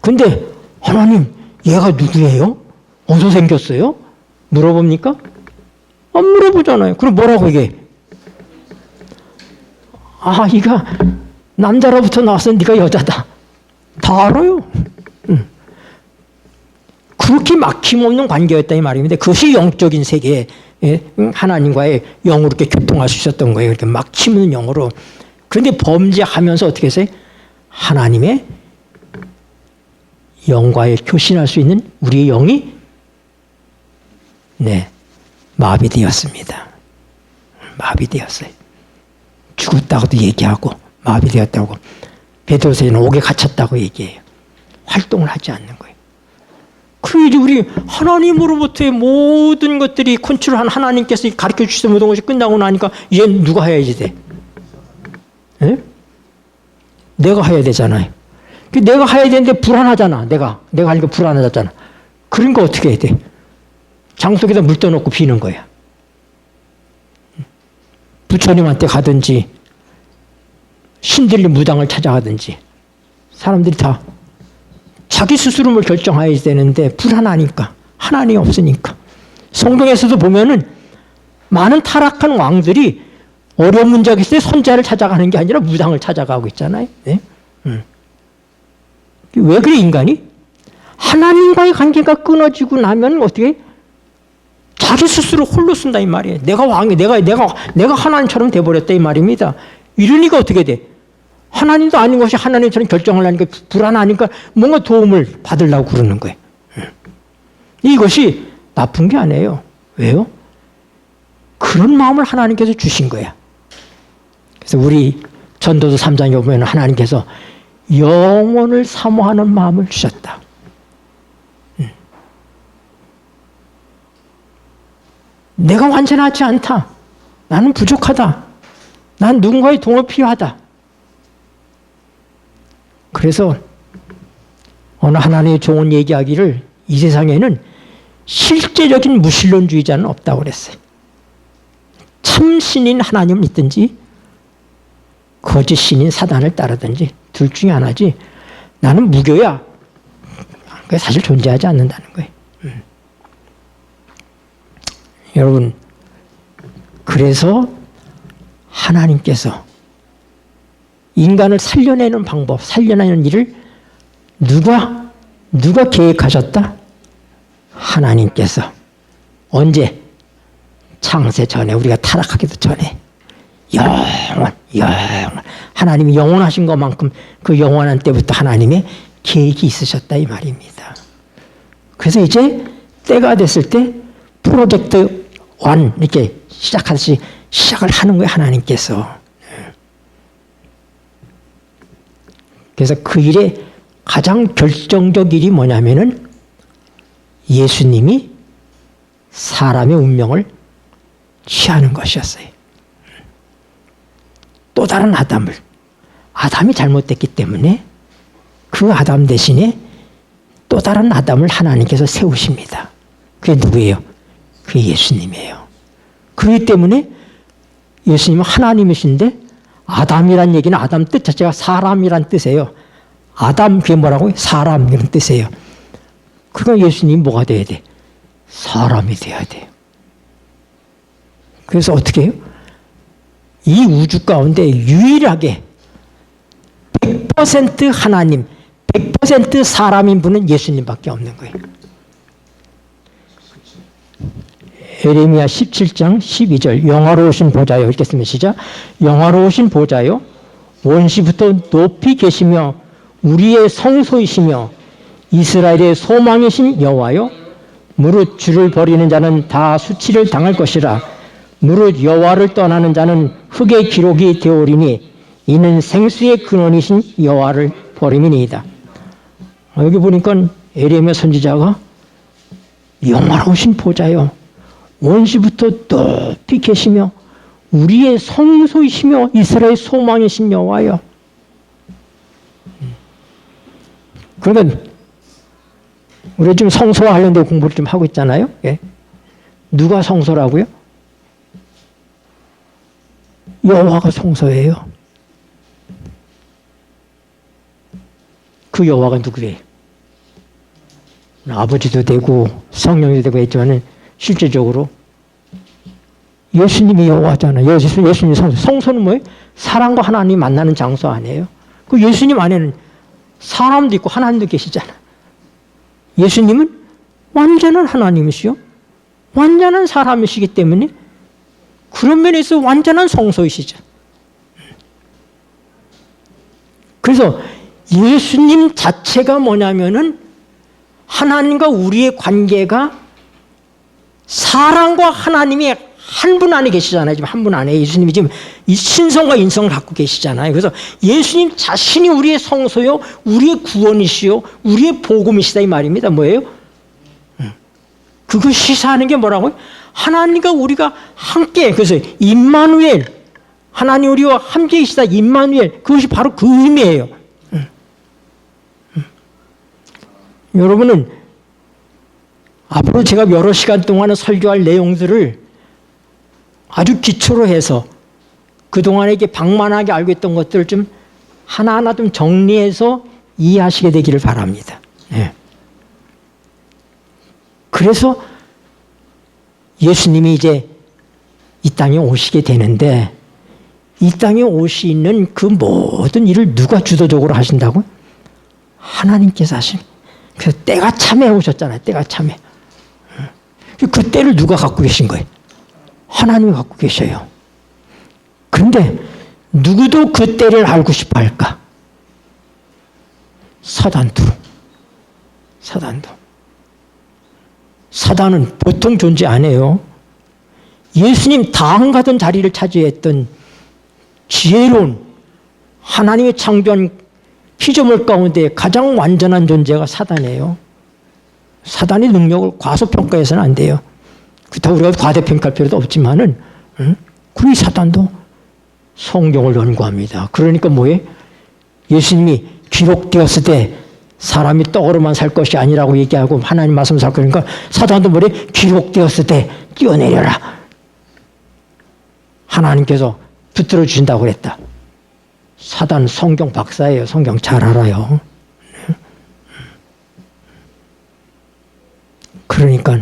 근데 하나님, 얘가 누구예요? 어디서 생겼어요? 물어봅니까? 안 물어보잖아요. 그럼 뭐라고 이게? 이가 남자로부터 나와서 네가 여자다. 다 알아요. 그렇게 막힘없는 관계였다 이 말입니다. 그것이 영적인 세계에 하나님과의 영으로 이렇게 교통할 수 있었던 거예요. 이렇게 막힘없는 영으로. 그런데 범죄하면서 어떻게 했어요? 하나님의 영과의 교신할 수 있는 우리의 영이 마비되었습니다. 마비되었어요. 죽었다고도 얘기하고 마비되었다고. 베드로서에는 옥에 갇혔다고 얘기해요. 활동을 하지 않는 거예요. 그래서 우리 하나님으로부터의 모든 것들이 컨트롤한 하나님께서 가르쳐 주시던 모든 것이 끝나고 나니까 이제 누가 해야지 돼? 에? 내가 해야 되잖아요. 내가 해야 되는데 불안하잖아. 내가 하니까 불안하잖아. 그러니까 어떻게 해야 돼? 장 속에다 물 떠놓고 비는 거야. 부처님한테 가든지 신들리 무당을 찾아가든지 사람들이 다 자기 스스로를 결정해야 되는데 불안하니까 하나님이 없으니까. 성경에서도 보면은 많은 타락한 왕들이 어려운 문제가 있을 때 선자를 찾아가는 게 아니라 무당을 찾아가고 있잖아요. 네? 왜 그래 인간이? 하나님과의 관계가 끊어지고 나면 어떻게? 자기 스스로 홀로 쓴다 이 말이에요. 내가 왕이 내가 하나님처럼 돼버렸다 이 말입니다. 이러니까 어떻게 돼? 하나님도 아닌 것이 하나님처럼 결정을 하니까 불안하니까 뭔가 도움을 받으려고 그러는 거예요. 이것이 나쁜 게 아니에요. 왜요? 그런 마음을 하나님께서 주신 거야. 그래서 우리 전도서 3장에 보면 하나님께서 영혼을 사모하는 마음을 주셨다. 내가 완전하지 않다. 나는 부족하다. 난 누군가의 도움이 필요하다. 그래서 어느 하나님의 종은 얘기하기를 이 세상에는 실제적인 무신론주의자는 없다고 그랬어요. 참 신인 하나님을 믿든지 거짓 신인 사단을 따르든지 둘 중에 하나지 나는 무교야. 그게 사실 존재하지 않는다는 거예요. 여러분, 그래서 하나님께서 인간을 살려내는 방법, 살려내는 일을 누가 계획하셨다? 하나님께서. 언제? 창세 전에, 우리가 타락하기도 전에. 영원. 하나님이 영원하신 것만큼 그 영원한 때부터 하나님의 계획이 있으셨다 이 말입니다. 그래서 이제 때가 됐을 때 프로젝트 이렇게 시작하듯이 시작을 하는 거예요, 하나님께서. 그래서 그 일의 가장 결정적 일이 뭐냐면은 예수님이 사람의 운명을 취하는 것이었어요. 또 다른 아담이 잘못됐기 때문에 그 아담 대신에 또 다른 아담을 하나님께서 세우십니다. 그게 누구예요? 그게 예수님이에요. 그렇기 때문에 예수님은 하나님이신데 아담이란 얘기는 아담 뜻 자체가 사람이란 뜻이에요. 아담 그게 뭐라고요? 사람 이런 뜻이에요. 그러니까 예수님이 뭐가 돼야 돼? 사람이 돼야 돼요. 그래서 어떻게 해요? 이 우주 가운데 유일하게 100% 하나님, 100% 사람인 분은 예수님밖에 없는 거예요. 에레미야 17장 12절 영화로우신 보좌요. 읽겠습니다. 시작. 영화로우신 보좌요. 원시부터 높이 계시며 우리의 성소이시며 이스라엘의 소망이신 여호와요. 무릇 주를 버리는 자는 다 수치를 당할 것이라. 무릇 여호와를 떠나는 자는 흙의 기록이 되오리니 이는 생수의 근원이신 여호와를 버림이니이다. 여기 보니까 에레미야 선지자가 영화로우신 보좌요. 원시부터 높이 계시며 우리의 성소이시며 이스라엘 소망이신 여호와요. 그러니까 우리 지금 성소와 관련된 공부를 좀 하고 있잖아요. 예. 누가 성소라고요? 여호와가 성소예요. 그 여호와가 누구예요? 아버지도 되고 성령도 되고 했지만은 실제적으로 예수님이 여호와잖아요. 예수님 성소. 성소는 뭐예요? 사람과 하나님이 만나는 장소 아니에요. 그 예수님 안에는 사람도 있고 하나님도 계시잖아. 예수님은 완전한 하나님이시요. 완전한 사람이시기 때문에 그런 면에서 완전한 성소이시죠. 그래서 예수님 자체가 뭐냐면은 하나님과 우리의 관계가 사람과 하나님이 한 분 안에 계시잖아요. 지금 한 분 안에 예수님이 지금 이 신성과 인성을 갖고 계시잖아요. 그래서 예수님 자신이 우리의 성소요, 우리의 구원이시요, 우리의 복음이시다 이 말입니다. 뭐예요? 그거 시사하는 게 뭐라고요? 하나님과 우리가 함께, 그래서 임마누엘, 하나님 우리와 함께 계시다 임마누엘, 그것이 바로 그 의미예요. 여러분은 앞으로 제가 여러 시간 동안 설교할 내용들을 아주 기초로 해서 그동안에 이렇게 방만하게 알고 있던 것들을 좀 하나하나 좀 정리해서 이해하시게 되기를 바랍니다. 예. 그래서 예수님이 이제 이 땅에 오시게 되는데 이 땅에 오시는 그 모든 일을 누가 주도적으로 하신다고요? 하나님께서 하십니다. 그래서 때가 참에 오셨잖아요. 때가 참에. 그 때를 누가 갖고 계신 거예요? 하나님이 갖고 계셔요. 그런데 누구도 그 때를 알고 싶어 할까? 사단도. 사단은 보통 존재 안 해요. 예수님 다음 가던 자리를 차지했던 지혜로운 하나님의 창조한 피조물 가운데 가장 완전한 존재가 사단이에요. 사단의 능력을 과소평가해서는 안 돼요. 그렇다고 우리가 과대평가할 필요도 없지만은, 그리 사단도 성경을 연구합니다. 그러니까 뭐예요? 예수님이 기록되었을 때 사람이 떡으로만 살 것이 아니라고 얘기하고 하나님 말씀 살 거니까 사단도 뭐래? 기록되었을 때 뛰어내려라. 하나님께서 붙들어 주신다고 그랬다. 사단 성경 박사예요. 성경 잘 알아요. 그러니까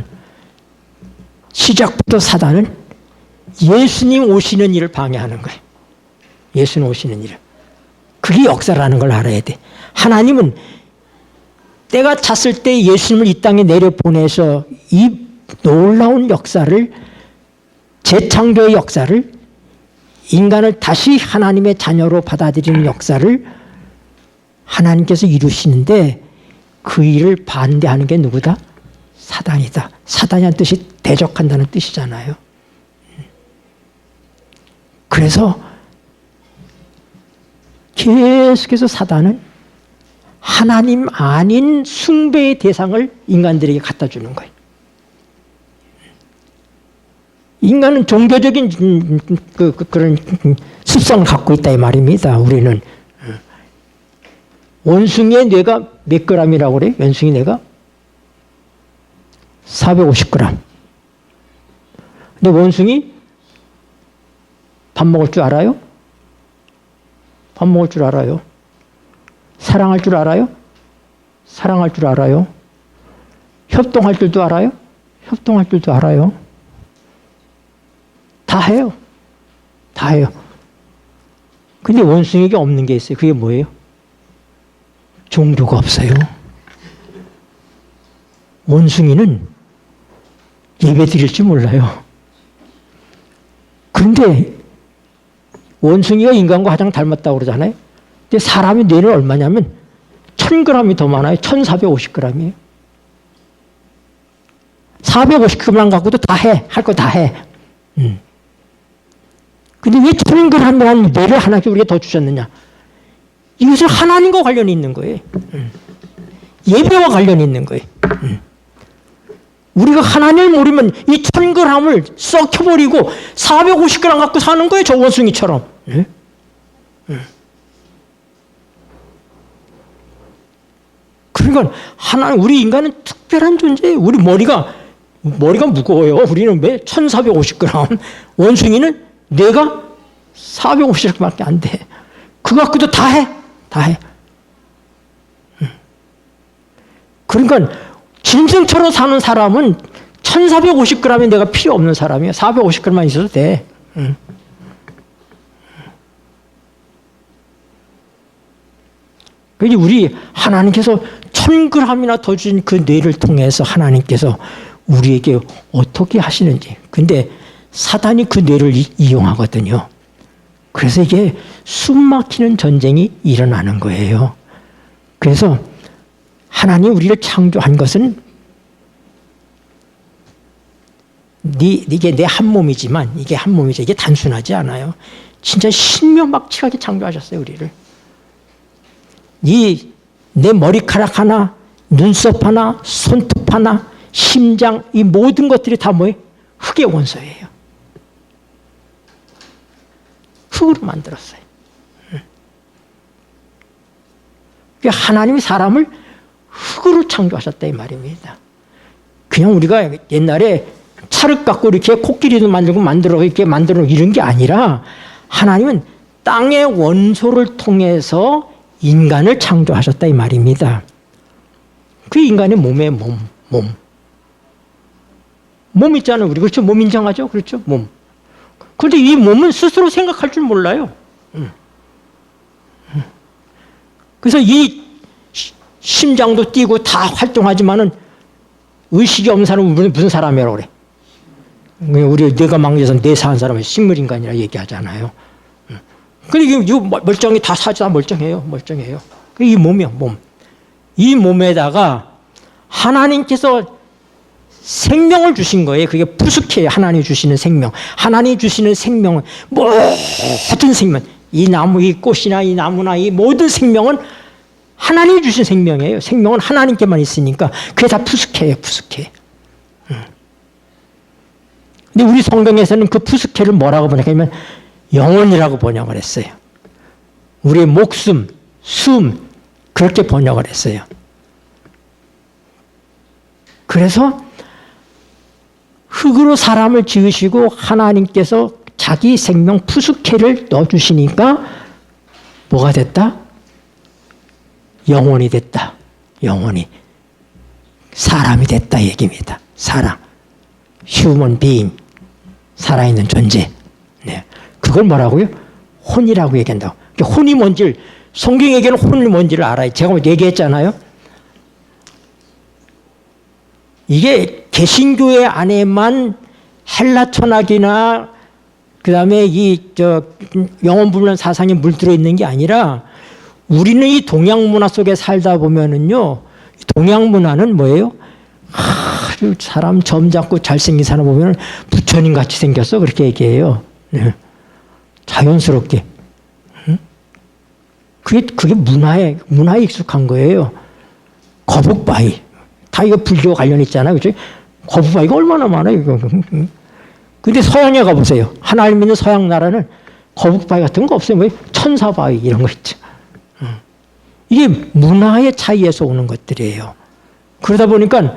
시작부터 사단은 예수님 오시는 일을 방해하는 거예요. 예수님 오시는 일을. 그게 역사라는 걸 알아야 돼. 하나님은 때가 찼을 때 예수님을 이 땅에 내려보내서 이 놀라운 역사를, 재창조의 역사를, 인간을 다시 하나님의 자녀로 받아들이는 역사를 하나님께서 이루시는데 그 일을 반대하는 게 누구다? 사단이다. 사단이라는 뜻이 대적한다는 뜻이잖아요. 그래서 계속해서 사단은 하나님 아닌 숭배의 대상을 인간들에게 갖다 주는 거예요. 인간은 종교적인 그런 습성을 갖고 있다 이 말입니다. 우리는 원숭이의 뇌가 몇 g이라고 그래요? 원숭이 뇌가 450g. 근데 원숭이 밥 먹을 줄 알아요? 밥 먹을 줄 알아요. 사랑할 줄 알아요? 사랑할 줄 알아요. 협동할 줄도 알아요? 협동할 줄도 알아요. 다 해요. 다 해요. 근데 원숭이에게 없는 게 있어요. 그게 뭐예요? 종교가 없어요. 원숭이는 예배 드릴 줄 몰라요. 그런데 원숭이가 인간과 가장 닮았다고 그러잖아요. 근데 사람의 뇌는 얼마냐면 1000g이 더 많아요. 1450g이에요. 450g만 갖고도 다 해. 할 거 다 해. 근데 왜 1000g이라는 뇌를 하나님께 우리가 더 주셨느냐? 이것은 하나님과 관련이 있는 거예요. 예배와 관련이 있는 거예요. 우리가 하나님을 모르면 이 1000g을 썩혀버리고 450g 갖고 사는 거예요. 저 원숭이처럼. 그러니까 하나님, 우리 인간은 특별한 존재예요. 우리 머리가 무거워요. 우리는 왜 1450g. 원숭이는 뇌가 450g밖에 안 돼. 그거 갖고도 다 해. 다 해. 그러니까 짐승처럼 사는 사람은 1450g의 내가 필요 없는 사람이야. 450g만 있어도 돼. 그러니 우리 하나님께서 1000g이나 더 주신 그 뇌를 통해서 하나님께서 우리에게 어떻게 하시는지. 근데 사단이 그 뇌를 이용하거든요. 그래서 이게 숨막히는 전쟁이 일어나는 거예요. 그래서 하나님 우리를 창조한 것은 이게 내 한 몸이지만 이게 한 몸이죠. 이게 단순하지 않아요. 진짜 신묘막측하게 창조하셨어요, 우리를. 내 머리카락 하나, 눈썹 하나, 손톱 하나, 심장, 이 모든 것들이 다 뭐예요? 흙의 원소예요. 흙으로 만들었어요. 하나님이 사람을 흙으로 창조하셨다 이 말입니다. 그냥 우리가 옛날에 찰흙 갖고 이렇게 코끼리도 만들어 이렇게 만들어 이런 게 아니라 하나님은 땅의 원소를 통해서 인간을 창조하셨다 이 말입니다. 그 인간의 몸에 몸 있잖아요. 우리 그렇죠? 몸 인정하죠? 그렇죠? 몸. 그런데 이 몸은 스스로 생각할 줄 몰라요. 그래서 이 심장도 뛰고 다 활동하지만은 의식이 없는 사람은 무슨 사람이라고 그래? 우리 뇌가 망가져서 뇌사한 사람은 식물인간이라 얘기하잖아요. 근데 이 멀쩡히 다 멀쩡해요. 멀쩡해요. 이 몸이요, 몸. 이 몸에다가 하나님께서 생명을 주신 거예요. 그게 푸석해요. 하나님이 주시는 생명. 하나님이 주시는 생명은 모든 생명. 이 나무, 이 꽃이나 이 나무나 이 모든 생명은 하나님이 주신 생명이에요. 생명은 하나님께만 있으니까 그게 다 푸석해요. 푸석해. 근데 우리 성경에서는 그 푸석해를 뭐라고 번역하냐면 영혼이라고 번역을 했어요. 우리의 목숨, 숨 그렇게 번역을 했어요. 그래서 흙으로 사람을 지으시고 하나님께서 자기 생명 푸석해를 넣어주시니까 뭐가 됐다? 영혼이 됐다. 영혼이. 사람이 됐다 얘기입니다. 사람. 휴먼 비잉. 살아있는 존재. 네. 그걸 뭐라고요? 혼이라고 얘기한다고. 혼이 뭔지를, 성경에게는 혼이 뭔지를 알아요. 제가 얘기했잖아요. 이게 개신교회 안에만 헬라 철학이나 그 다음에 영혼 불면 사상에 물들어 있는 게 아니라 우리는 이 동양 문화 속에 살다 보면은요, 동양 문화는 뭐예요? 아주 사람 점잖고 잘생긴 사람 보면 부처님 같이 생겼어. 그렇게 얘기해요. 네. 자연스럽게. 그게 문화에 익숙한 거예요. 거북바위. 다 이거 불교 관련 있잖아요. 그죠? 거북바위가 얼마나 많아요, 이거. 근데 서양에 가보세요. 하나님 있는 서양 나라는 거북바위 같은 거 없어요. 뭐 천사바위 이런 거 있죠. 이게 문화의 차이에서 오는 것들이에요. 그러다 보니까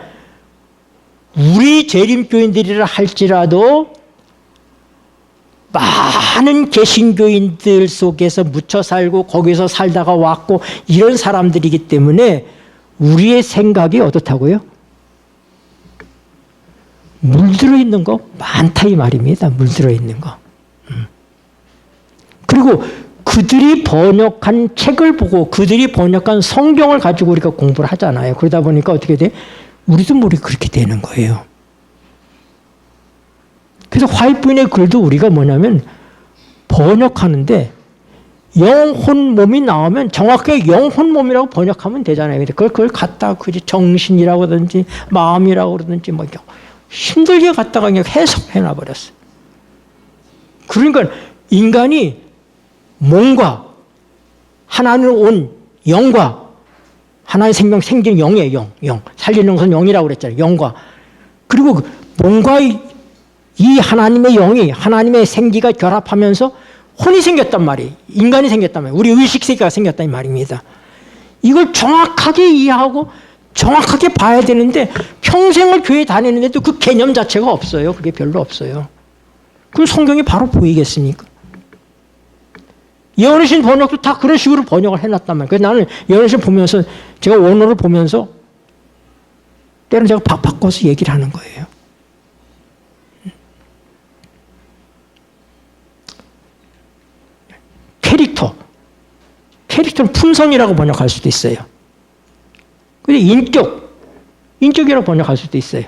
우리 재림교인들이라 할지라도 많은 개신교인들 속에서 묻혀 살고 거기서 살다가 왔고 이런 사람들이기 때문에 우리의 생각이 어떻다고요? 물들어 있는 거 많다 이 말입니다. 물들어 있는 거. 그리고 그들이 번역한 책을 보고 그들이 번역한 성경을 가지고 우리가 공부를 하잖아요. 그러다 보니까 어떻게 돼? 우리도 모르게 그렇게 되는 거예요. 그래서 화이트부인의 글도 우리가 뭐냐면 번역하는데 영혼 몸이 나오면 정확하게 영혼 몸이라고 번역하면 되잖아요. 그걸 갖다 정신이라고 하든지 마음이라고 그러든지 뭐 힘들게 갖다가 그냥 해석해놔 버렸어요. 그러니까 인간이 몸과 하나는 온 영과 하나의 생명 생기는 영이에요. 영. 살리는 것은 영이라고 그랬잖아요. 영과. 그리고 몸과 이 하나님의 영이 하나님의 생기가 결합하면서 혼이 생겼단 말이에요. 인간이 생겼단 말이에요. 우리 의식 세계가 생겼단 말입니다. 이걸 정확하게 이해하고 정확하게 봐야 되는데 평생을 교회 다니는데도 그 개념 자체가 없어요. 그게 별로 없어요. 그럼 성경이 바로 보이겠습니까? 예언의 신 번역도 다 그런 식으로 번역을 해놨단 말이에요. 그래서 나는 예언의 신 보면서 제가 원어를 보면서 때로는 제가 바꿔서 얘기를 하는 거예요. 캐릭터는 품성이라고 번역할 수도 있어요. 근데 인격이라고 번역할 수도 있어요.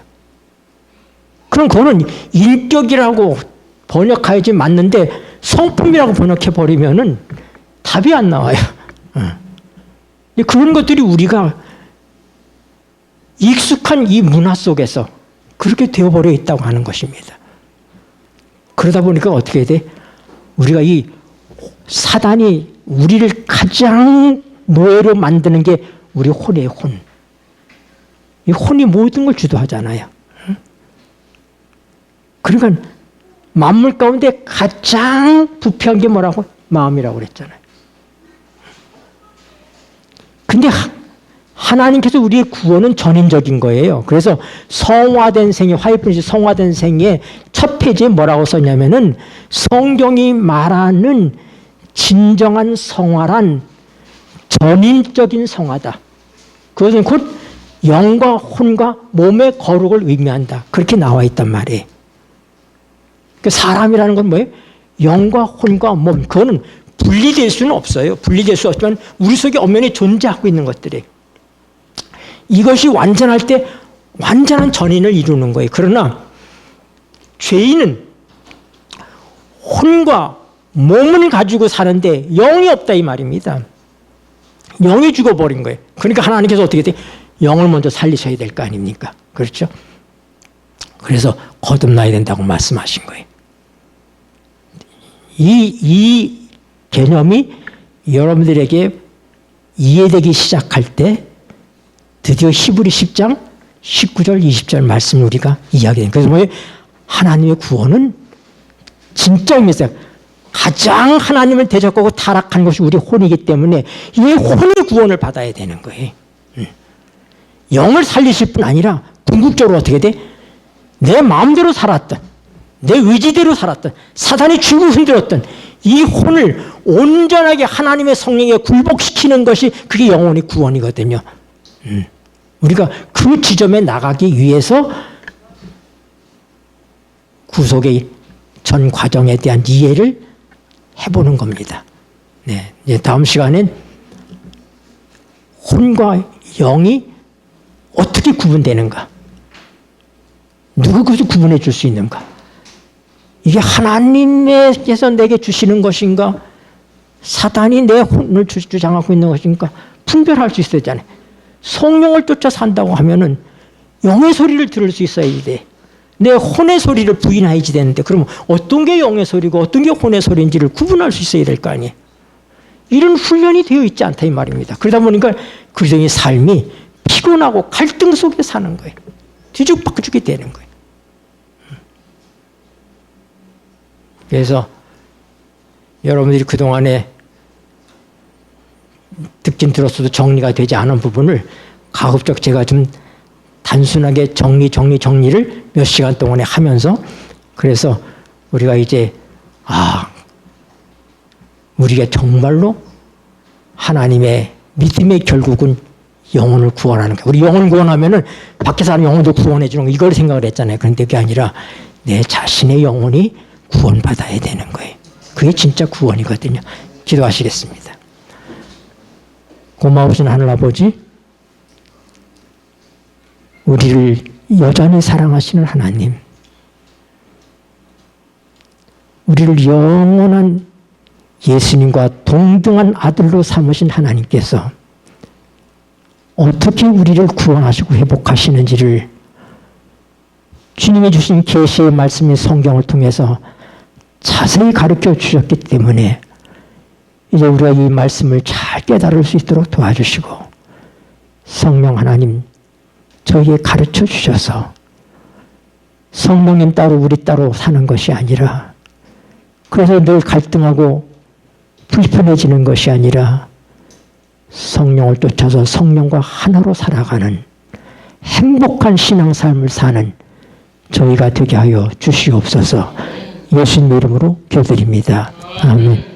그럼 그거는 인격이라고 번역해야지 맞는데 성품이라고 번역해버리면은 답이 안 나와요. 그런 것들이 우리가 익숙한 이 문화 속에서 그렇게 되어버려 있다고 하는 것입니다. 그러다 보니까 어떻게 돼? 우리가 이 사단이 우리를 가장 노예로 만드는 게 우리 혼이에요, 혼. 이 혼이 모든 걸 주도하잖아요. 그러니까 만물 가운데 가장 부패한 게 뭐라고? 마음이라고 그랬잖아요. 근데 하나님께서 우리의 구원은 전인적인 거예요. 그래서 성화된 생애, 화이트부인 성화된 생애 첫 페이지에 뭐라고 썼냐면은 성경이 말하는 진정한 성화란 전인적인 성화다. 그것은 곧 영과 혼과 몸의 거룩을 의미한다. 그렇게 나와 있단 말이에요. 사람이라는 건 뭐예요? 영과 혼과 몸. 그거는 분리될 수는 없어요. 분리될 수 없지만 우리 속에 엄연히 존재하고 있는 것들이에요. 이것이 완전할 때 완전한 전인을 이루는 거예요. 그러나 죄인은 혼과 몸을 가지고 사는데 영이 없다 이 말입니다. 영이 죽어버린 거예요. 그러니까 하나님께서 어떻게 돼? 영을 먼저 살리셔야 될 거 아닙니까? 그렇죠? 그래서 거듭나야 된다고 말씀하신 거예요. 이 개념이 여러분들에게 이해되기 시작할 때 드디어 히브리 10장 19절 20절 말씀을 우리가 이야기해요. 그래서 뭐예요? 하나님의 구원은 진짜 의미있어요. 가장 하나님을 대적하고 타락한 것이 우리 혼이기 때문에 이 혼의 구원을 받아야 되는 거예요. 영을 살리실 뿐 아니라 궁극적으로 어떻게 돼? 내 마음대로 살았던, 내 의지대로 살았던, 사단이 쥐고 흔들었던 이 혼을 온전하게 하나님의 성령에 굴복시키는 것이 그게 영혼의 구원이거든요. 우리가 그 지점에 나가기 위해서 구속의 전 과정에 대한 이해를 해보는 겁니다. 네, 이제 다음 시간엔 혼과 영이 어떻게 구분되는가? 누가 그것을 구분해 줄 수 있는가? 이게 하나님께서 내게 주시는 것인가? 사단이 내 혼을 주장하고 있는 것인가? 분별할 수 있어야 되잖아요. 성령을 쫓아 산다고 하면은 영의 소리를 들을 수 있어야 돼. 내 혼의 소리를 부인해야지 되는데 그러면 어떤 게 영의 소리고 어떤 게 혼의 소리인지를 구분할 수 있어야 될 거 아니에요. 이런 훈련이 되어 있지 않다 이 말입니다. 그러다 보니까 그리스도인의 삶이 피곤하고 갈등 속에 사는 거예요. 뒤죽박죽이 되는 거예요. 그래서 여러분들이 그동안에 듣긴 들었어도 정리가 되지 않은 부분을 가급적 제가 좀 단순하게 정리를 몇 시간 동안에 하면서 그래서 우리가 이제 우리가 정말로 하나님의 믿음의 결국은 영혼을 구원하는 거예요. 우리 영혼을 구원하면은 밖에 사는 영혼도 구원해 주는 거 이걸 생각을 했잖아요. 그런데 그게 아니라 내 자신의 영혼이 구원받아야 되는 거예요. 그게 진짜 구원이거든요. 기도하시겠습니다. 고마우신 하늘아버지, 우리를 여전히 사랑하시는 하나님, 우리를 영원한 예수님과 동등한 아들로 삼으신 하나님께서 어떻게 우리를 구원하시고 회복하시는지를 주님이 주신 계시의 말씀인 성경을 통해서 자세히 가르쳐 주셨기 때문에 이제 우리가 이 말씀을 잘 깨달을 수 있도록 도와주시고 성령 하나님 저희에게 가르쳐 주셔서 성령님 따로 우리 따로 사는 것이 아니라 그래서 늘 갈등하고 불편해지는 것이 아니라 성령을 쫓아서 성령과 하나로 살아가는 행복한 신앙삶을 사는 저희가 되게 하여 주시옵소서. 예수님 이름으로 기도드립니다. 아멘.